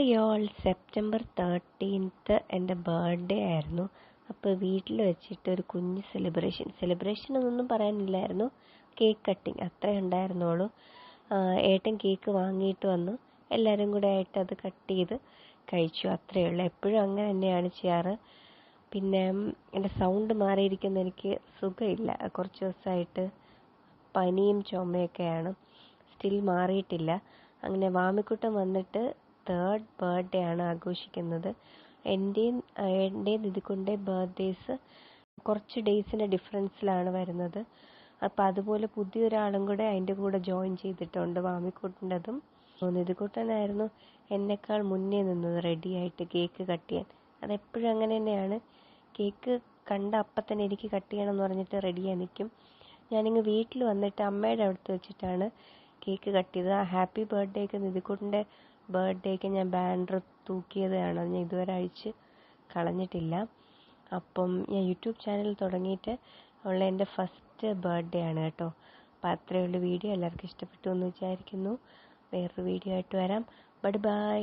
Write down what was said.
Hi all, September 13th എൻ്റെ birthday ആയിരുന്നു. അപ്പോൾ വീട്ടിൽ വെച്ചിട്ട് ഒരു കുഞ്ഞ് സെലിബ്രേഷൻ ഒന്നും പറയാനില്ലായിരുന്നു. കേക്ക് കട്ടിങ് അത്രേ ഉണ്ടായിരുന്നുള്ളൂ. ഏട്ടൻ കേക്ക് വാങ്ങിയിട്ട് വന്നു. എല്ലാവരും കൂടെ ആയിട്ട് അത് കട്ട് ചെയ്ത് കഴിച്ചു. അത്രയേ ഉള്ളൂ. എപ്പോഴും അങ്ങനെ തന്നെയാണ് ചെയ്യാറ്. പിന്നെ എൻ്റെ സൗണ്ട് മാറിയിരിക്കുന്ന എനിക്ക് സുഖമില്ല. കുറച്ച് ദിവസമായിട്ട് പനിയും ചുമയൊക്കെയാണ്. സ്റ്റിൽ മാറിയിട്ടില്ല. അങ്ങനെ വാമിക്കുട്ടൻ വന്നിട്ട് 3rd ബർത്ത്ഡേ ആണ് ആഘോഷിക്കുന്നത്. എൻ്റെയും നിധിക്കുൻ്റെ ബർത്ത്ഡേസ് കുറച്ച് ഡേയ്സിൻ്റെ ഡിഫറൻസിലാണ് വരുന്നത്. അപ്പോൾ അതുപോലെ പുതിയൊരാളും കൂടെ അതിൻ്റെ കൂടെ ജോയിൻ ചെയ്തിട്ടുണ്ട്. വാമിക്കുട്ടൻ്റെതും നിധിക്കുട്ടനായിരുന്നു എന്നെക്കാൾ മുന്നേ നിന്നത് റെഡിയായിട്ട് കേക്ക് കട്ട് ചെയ്യാൻ. അതെപ്പോഴും അങ്ങനെ തന്നെയാണ്. കേക്ക് കണ്ട അപ്പം തന്നെ എനിക്ക് കട്ട് ചെയ്യണം എന്ന് പറഞ്ഞിട്ട് റെഡിയായി നിൽക്കും. ഞാനിങ്ങ് വീട്ടിൽ വന്നിട്ട് അമ്മയുടെ അടുത്ത് വെച്ചിട്ടാണ് കേക്ക് കട്ട് ചെയ്തത്. ഹാപ്പി ബർത്ത്ഡേക്ക് നിധിക്കുട്ടൻ്റെ ബർത്ത്ഡേക്ക് ഞാൻ ബാനർ തൂക്കിയതാണ്. അത് ഞാൻ ഇതുവരെ അഴിച്ച് കളഞ്ഞിട്ടില്ല. അപ്പം ഞാൻ യൂട്യൂബ് ചാനൽ തുടങ്ങിയിട്ട് ഉള്ള എൻ്റെ ഫസ്റ്റ് ബർത്ത്ഡേ ആണ് കേട്ടോ. അപ്പം അത്രയുള്ള വീഡിയോ എല്ലാവർക്കും ഇഷ്ടപ്പെട്ടു എന്ന് വിചാരിക്കുന്നു. വേറൊരു വീഡിയോ ആയിട്ട് വരാം. ബൈ.